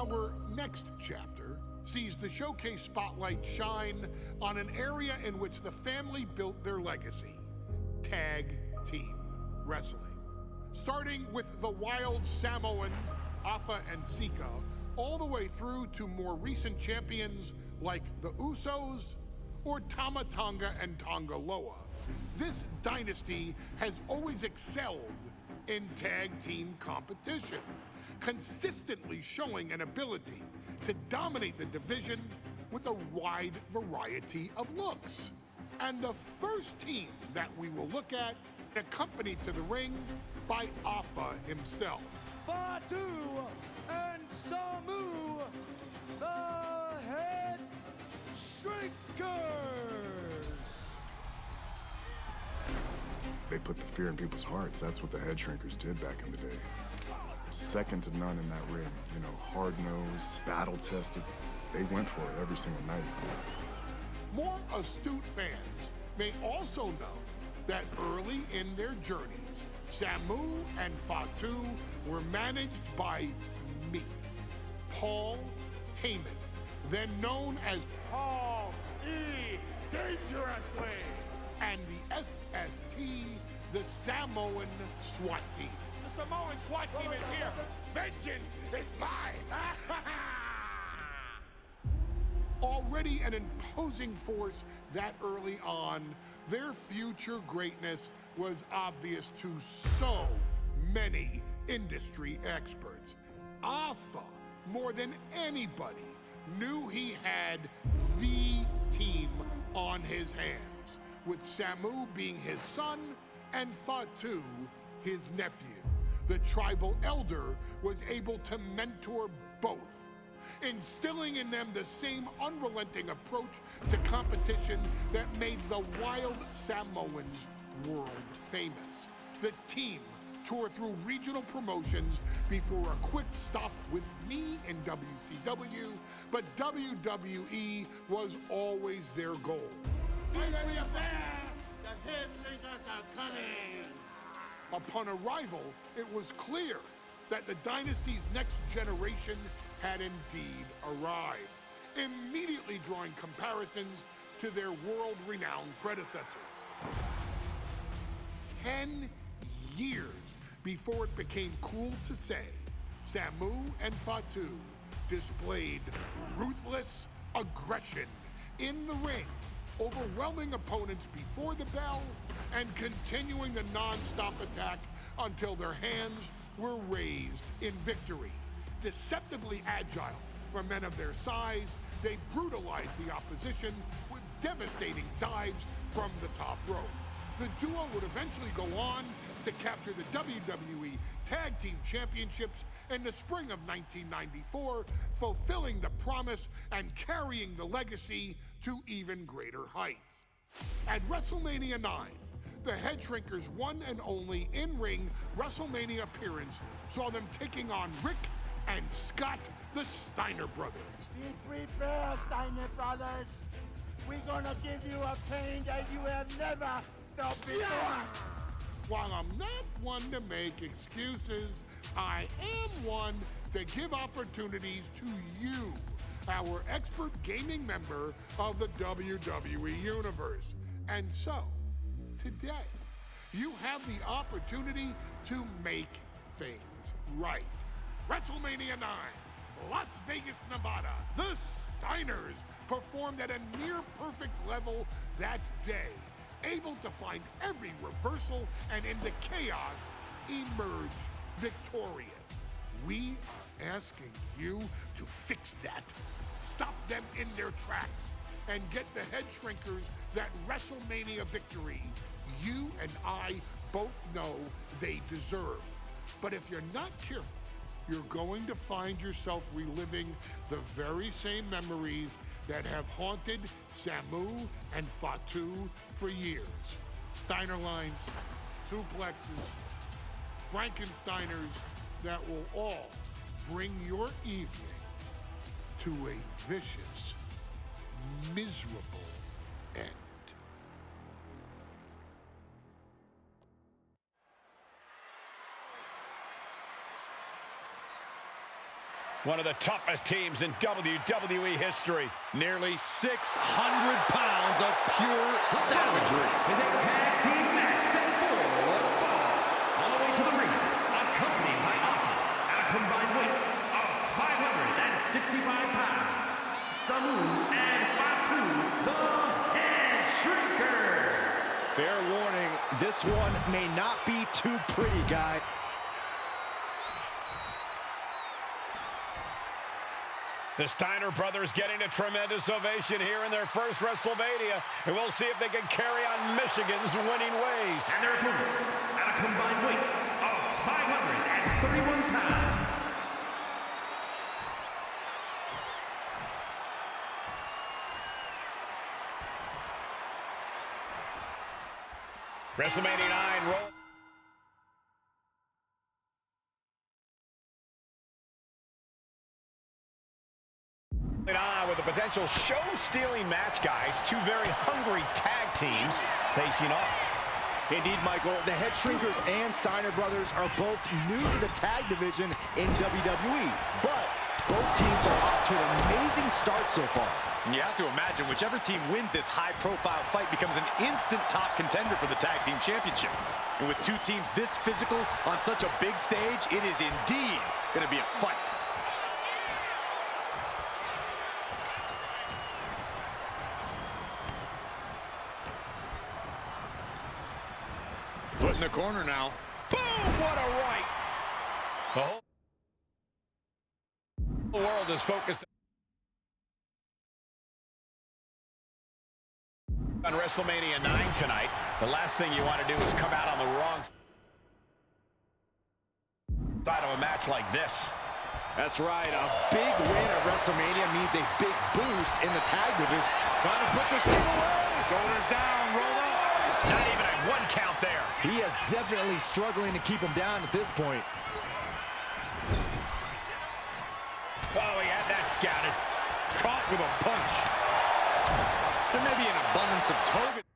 Our next chapter sees the showcase spotlight shine on an area in which the family built their legacy: tag team wrestling. Starting with the wild Samoans, Afa and Sika, all the way through to more recent champions like the Usos or Tama Tonga and Tonga Loa. This dynasty has always excelled in tag team competition, consistently showing an ability to dominate the division with a wide variety of looks. And the first team that we will look at, accompanied to the ring by Afa himself. Fatu and Samu, the Head Shrinkers. They put the fear in people's hearts. That's what the Head Shrinkers did back in the day. Second to none in that ring. You know, hard-nosed, battle-tested. They went for it every single night. More astute fans may also know that early in their journeys, Samu and Fatu were managed by me, Paul Heyman, then known as Paul E. Dangerously, and the SST, the Samoan SWAT team. The Samoan SWAT team is here. Vengeance is mine. Already an imposing force that early on, their future greatness was obvious to so many industry experts. Afa, more than anybody, knew he had the team on his hands, with Samu being his son and Fatu his nephew. The tribal elder was able to mentor both, instilling in them the same unrelenting approach to competition that made the wild Samoans world famous. The team toured through regional promotions before a quick stop with me in WCW, but WWE was always their goal. Be fair, the Head Shrinkers are coming! Upon arrival, it was clear that the dynasty's next generation had indeed arrived, immediately drawing comparisons to their world-renowned predecessors. 10 years before it became cool to say, Samu and Fatu displayed ruthless aggression in the ring, overwhelming opponents before the bell and continuing the non-stop attack until their hands were raised in victory. Deceptively agile for men of their size, they brutalized the opposition with devastating dives from the top rope. The duo would eventually go on to capture the WWE Tag Team Championships in the spring of 1994, fulfilling the promise and carrying the legacy to even greater heights. At WrestleMania 9, the Head Shrinkers' one and only in-ring WrestleMania appearance saw them taking on Rick and Scott, the Steiner brothers. Be prepared, Steiner brothers. We're gonna give you a pain that you have never felt before. While I'm not one to make excuses, I am one to give opportunities to you, our expert gaming member of the WWE Universe. And so, today, you have the opportunity to make things right. WrestleMania 9, Las Vegas, Nevada. The Steiners performed at a near-perfect level that day, able to find every reversal and in the chaos emerge victorious. We are asking you to fix that, stop them in their tracks, and get the Head Shrinkers that WrestleMania victory you and I both know they deserve. But if you're not careful, you're going to find yourself reliving the very same memories that have haunted Samu and Fatu for years. Steiner lines, suplexes, Frankensteiners that will all bring your evening to a vicious, miserable end. One of the toughest teams in WWE history. Nearly 600 pounds of pure savagery. Is a tag team match set for one fall. All the way to the ring, accompanied by Alpha at a combined weight of 565 pounds. Samu and Fatu, the Head Shrinkers. Fair warning, this one may not be too pretty, guy. The Steiner brothers getting a tremendous ovation here in their first WrestleMania, and we'll see if they can carry on Michigan's winning ways. And their opponents at a combined weight of 531 pounds. WrestleMania 9 roll. On with a potential show-stealing match, guys. Two very hungry tag teams facing off. Indeed, Michael, the Head Shrinkers and Steiner brothers are both new to the tag division in WWE, but both teams are off to an amazing start so far. You have to imagine whichever team wins this high-profile fight becomes an instant top contender for the tag team championship. And with two teams this physical on such a big stage, it is indeed going to be a fight. Put in the corner now. Boom! What a right! The whole world is focused on WrestleMania 9 tonight. The last thing you want to do is come out on the wrong side of a match like this. That's right, a big win at WrestleMania means a big boost in the tag division. Trying to put this thing away. Shoulders down, roll up. Not even a one count there. He is definitely struggling to keep him down at this point. Oh, he had that scouted. Caught with a punch. There may be an abundance of togas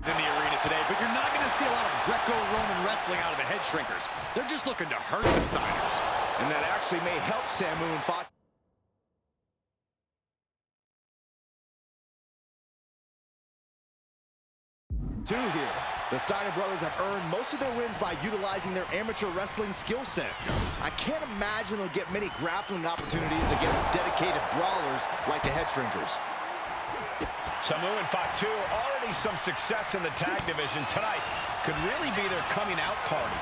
in the arena today, but you're not going to see a lot of Greco-Roman wrestling out of the Head Shrinkers. They're just looking to hurt the Steiners. And that actually may help Samu and Fatu. Here. The Steiner brothers have earned most of their wins by utilizing their amateur wrestling skill set. I can't imagine they'll get many grappling opportunities against dedicated brawlers like the Head Shrinkers. Samu and Fatu, already some success in the tag division tonight. Could really be their coming out party.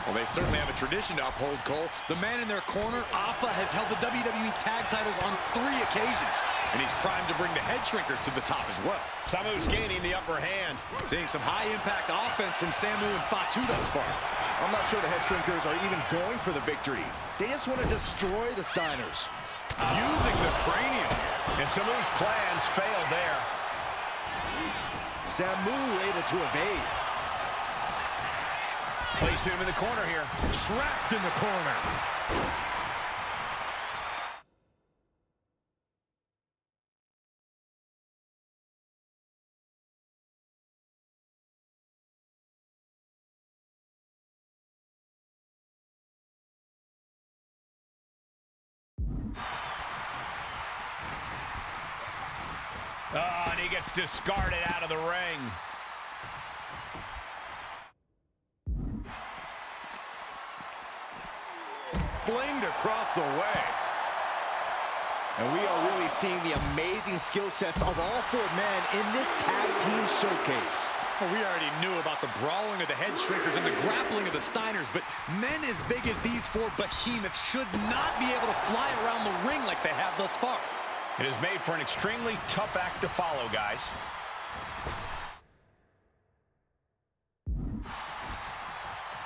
Well, they certainly have a tradition to uphold, Cole. The man in their corner, Alpha, has held the WWE tag titles on 3 occasions, and he's primed to bring the Head Shrinkers to the top as well. Samu's gaining the upper hand. Seeing some high-impact offense from Samu and Fatu thus far. I'm not sure the Head Shrinkers are even going for the victory. They just want to destroy the Steiners. Using the cranium. And Samu's plans failed there. Samu able to evade. Placing him in the corner here. Trapped in the corner. Oh, and he gets discarded out of the ring. Flamed across the way. And we are really seeing the amazing skill sets of all 4 men in this tag team showcase. Well, we already knew about the brawling of the Head Shrinkers and the grappling of the Steiners, but men as big as these 4 behemoths should not be able to fly around the ring like they have thus far. It is made for an extremely tough act to follow, guys.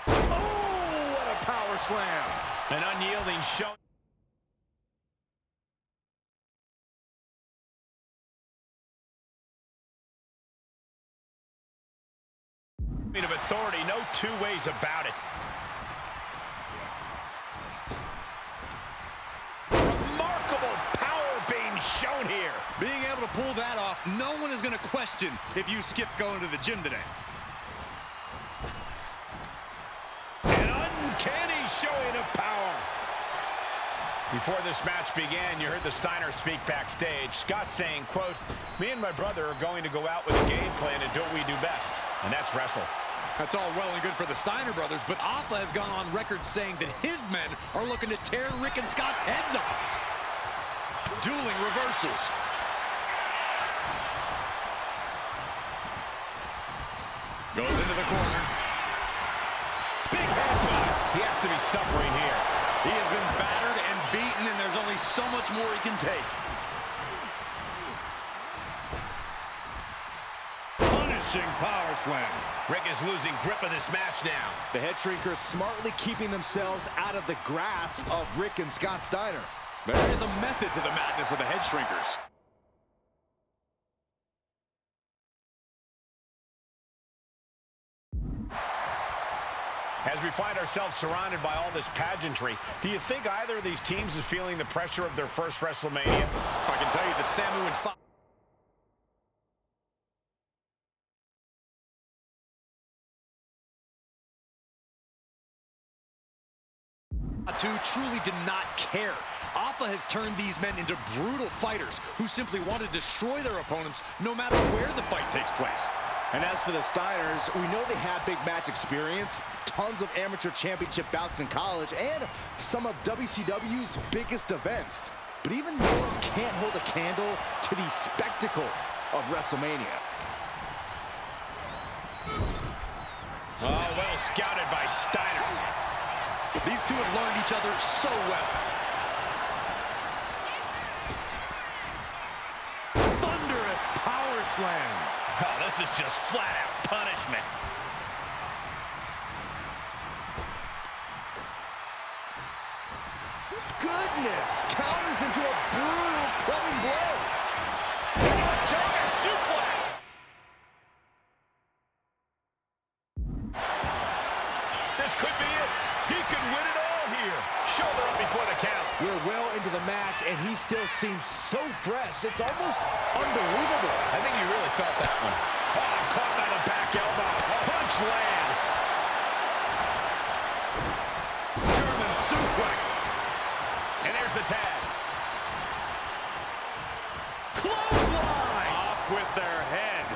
Oh, what a power slam. An unyielding show. Of authority, no 2 ways about it. Remarkable power being shown here. Being able to pull that off, no one is going to question if you skip going to the gym today. An uncanny showing of power. Before this match began, you heard the Steiner speak backstage. Scott saying, quote, "Me and my brother are going to go out with a game plan and do what we do best, and that's wrestle." That's all well and good for the Steiner brothers, but Alpha has gone on record saying that his men are looking to tear Rick and Scott's heads off. Dueling reversals. Goes into the corner. Big headbutt. He has to be suffering here. He has been battered and beaten, and there's only so much more he can take. Punishing power slam. Rick is losing grip of this match now. The head shrinkers smartly keeping themselves out of the grasp of Rick and Scott Steiner. There is a method to the madness of the head shrinkers. As we find ourselves surrounded by all this pageantry, do you think either of these teams is feeling the pressure of their first WrestleMania? I can tell you that Samu and Fatu truly did not care. Alpha has turned these men into brutal fighters who simply want to destroy their opponents no matter where the fight takes place. And as for the Steiners, we know they have big match experience, tons of amateur championship bouts in college, and some of WCW's biggest events. But even those can't hold a candle to the spectacle of WrestleMania. Oh, well scouted by Steiner. These two have learned each other so well. Thunderous power slam. Oh, this is just flat-out punishment. Goodness, counters into a brutal clubbing blow. Giant suplex. This could be it. He could win it all here. Shoulder up before the count. We're well into the match, and he still seems so fresh. It's almost unbelievable. I think he really felt that one. Oh, caught by the back elbow. Punch lands. German suplex. And there's the tag. Clothesline. Off with their head.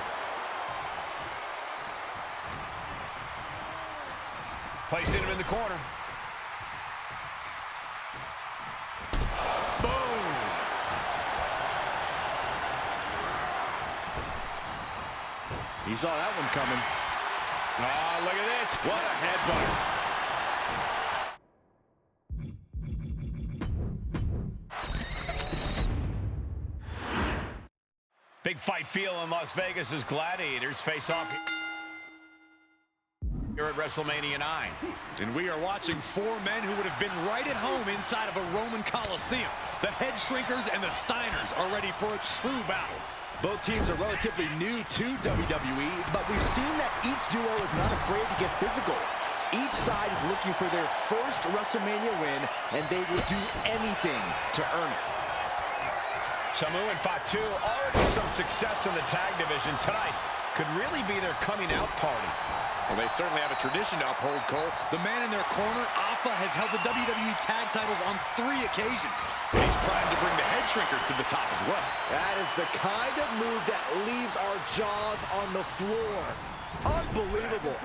Placing him in the corner. Boom. He saw that one coming. Oh, look at this. What a headbutt. Big fight feel in Las Vegas as Gladiators face off here at WrestleMania 9. And we are watching four men who would have been right at home inside of a Roman Coliseum. The head shrinkers and the Steiners are ready for a true battle. Both teams are relatively new to WWE, but we've seen that each duo is not afraid to get physical. Each side is looking for their first WrestleMania win, and they will do anything to earn it. Samu and Fatu, already some success in the tag division tonight, could really be their coming out party. Well, they certainly have a tradition to uphold, Cole. The man in their corner, Alpha, has held the WWE tag titles on 3 occasions. And he's primed to bring the head shrinkers to the top as well. That is the kind of move that leaves our jaws on the floor. Unbelievable.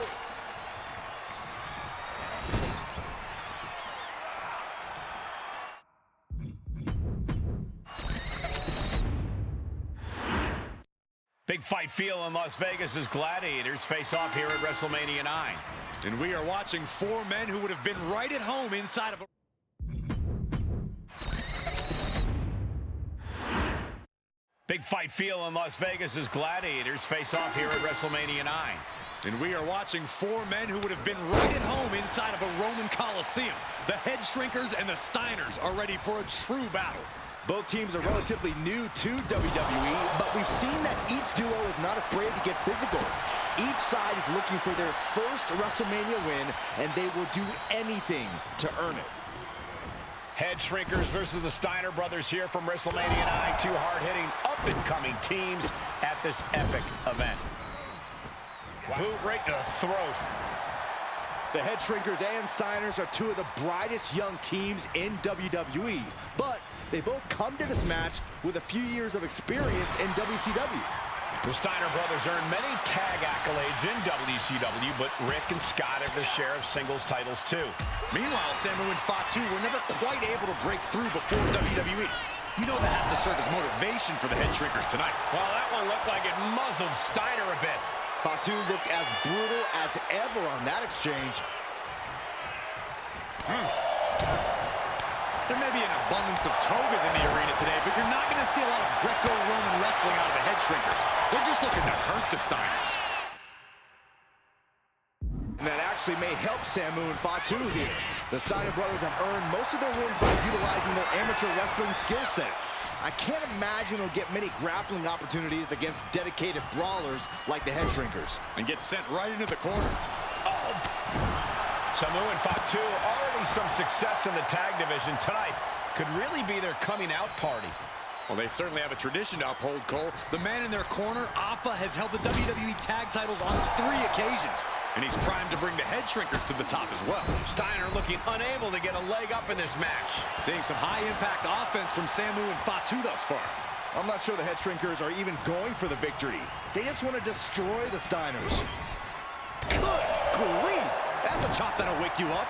Big fight feel in Las Vegas as Gladiators face off here at WrestleMania 9. And we are watching four men who would have been right at home inside of a... Big fight feel in Las Vegas as Gladiators face off here at WrestleMania 9. And we are watching four men who would have been right at home inside of a Roman Coliseum. The head shrinkers and the Steiners are ready for a true battle. Both teams are relatively new to WWE, but we've seen that each duo is not afraid to get physical. Each side is looking for their first WrestleMania win, and they will do anything to earn it. Head shrinkers versus the Steiner brothers here from WrestleMania 9. Two hard-hitting, up-and-coming teams at this epic event. Wow. Boot right to the throat. The Head Shrinkers and Steiners are two of the brightest young teams in WWE, but they both come to this match with a few years of experience in WCW. The Steiner brothers earned many tag accolades in WCW, but Rick and Scott have their share of singles titles too. Meanwhile, Samu and Fatu were never quite able to break through before WWE. You know that has to serve as motivation for the Head Shrinkers tonight. Well, that one looked like it muzzled Steiner a bit. Fatu looked as brutal as ever on that exchange. There may be an abundance of togas in the arena today, but you're not going to see a lot of Greco-Roman wrestling out of the Head Shrinkers. They're just looking to hurt the Steiners. And that actually may help Samu and Fatu here. The Steiner brothers have earned most of their wins by utilizing their amateur wrestling skill set. I can't imagine they'll get many grappling opportunities against dedicated brawlers like the Head Shrinkers. And get sent right into the corner. Oh! Samu and Fatu, already some success in the tag division tonight, could really be their coming out party. Well, they certainly have a tradition to uphold, Cole. The man in their corner, Alpha, has held the WWE tag titles on 3 occasions, and he's primed to bring the Head Shrinkers to the top as well. Steiner looking unable to get a leg up in this match. Seeing some high-impact offense from Samu and Fatu thus far. I'm not sure the Head Shrinkers are even going for the victory. They just want to destroy the Steiners. Good grief! That's a chop that'll wake you up.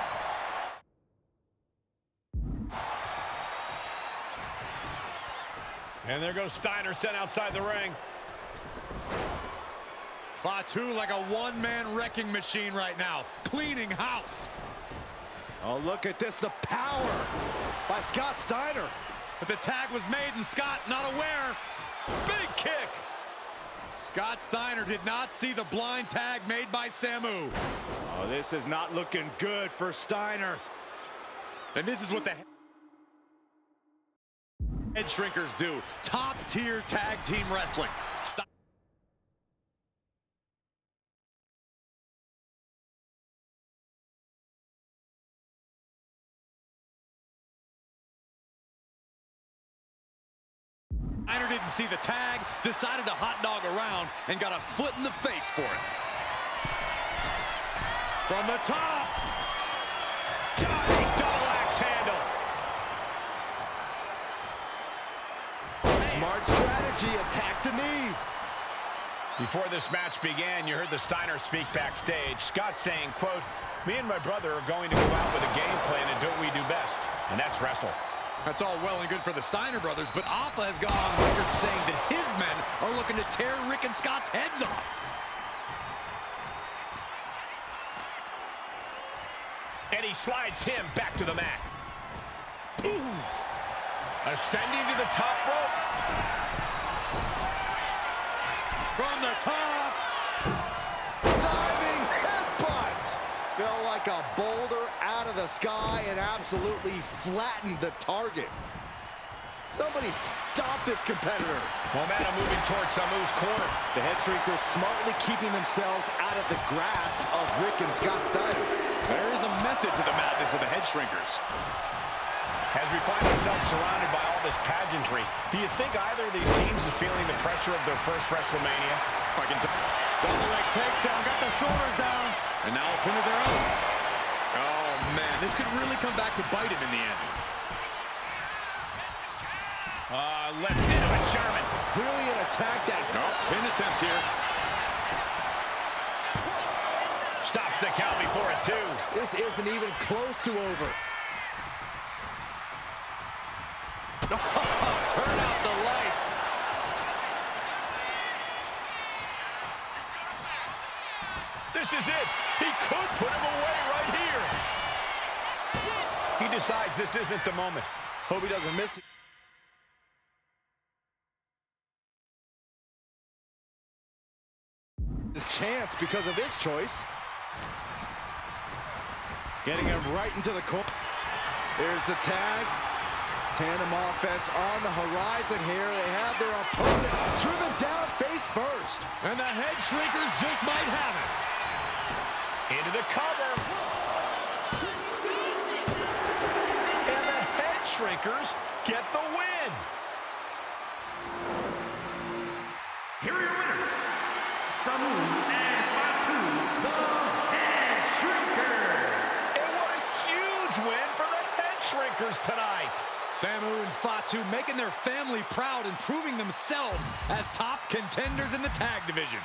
And there goes Steiner sent outside the ring. Fatu like a one-man wrecking machine right now, cleaning house. Oh, look at this, the power by Scott Steiner. But the tag was made and Scott not aware. Big kick. Scott Steiner did not see the blind tag made by Samu. Oh, this is not looking good for Steiner. And this is what the Head Shrinkers do. Top-tier tag team wrestling. Steiner didn't see the tag, decided to hot dog around, and got a foot in the face for it. From the top. Diving double axe handle. Smart strategy, attack the knee. Before this match began, you heard the Steiner speak backstage. Scott saying, quote, "Me and my brother are going to go out with a game plan and do what we do best, and that's wrestle." That's all well and good for the Steiner brothers, but Alpha has gone on record saying that his men are looking to tear Rick and Scott's heads off. And he slides him back to the mat. Ooh. Ascending to the top rope. From the top. Diving headbutt. Fell like a boulder out of the sky and absolutely flattened the target. Somebody stop this competitor. Momentum moving towards Samu's corner. The Head Shrinkers smartly keeping themselves out of the grasp of Rick and Scott Steiner. There is a method to the madness of the Head Shrinkers. As we find ourselves surrounded by all this pageantry, do you think either of these teams is feeling the pressure of their first WrestleMania? I can tell. Double leg takedown, got the shoulders down. And now a pin of their own. Oh, man, this could really come back to bite him in the end. Left into a German. Clearly an attack that... Pin attempt here. Stops the count before a 2. This isn't even close to over. Turn out the lights. This is it. He could put him away right here. He decides this isn't the moment. Hope he doesn't miss it. His chance because of his choice. Getting him right into the corner. Here's the tag. Tandem offense on the horizon here. They have their opponent driven down face first. And the Head Shrinkers just might have it. Into the cover. And the Head Shrinkers get the win. Here are your winners, Samu and Fatu, the Head Shrinkers. huge win for the Head Shrinkers tonight. Samu and Fatu making their family proud and proving themselves as top contenders in the tag division.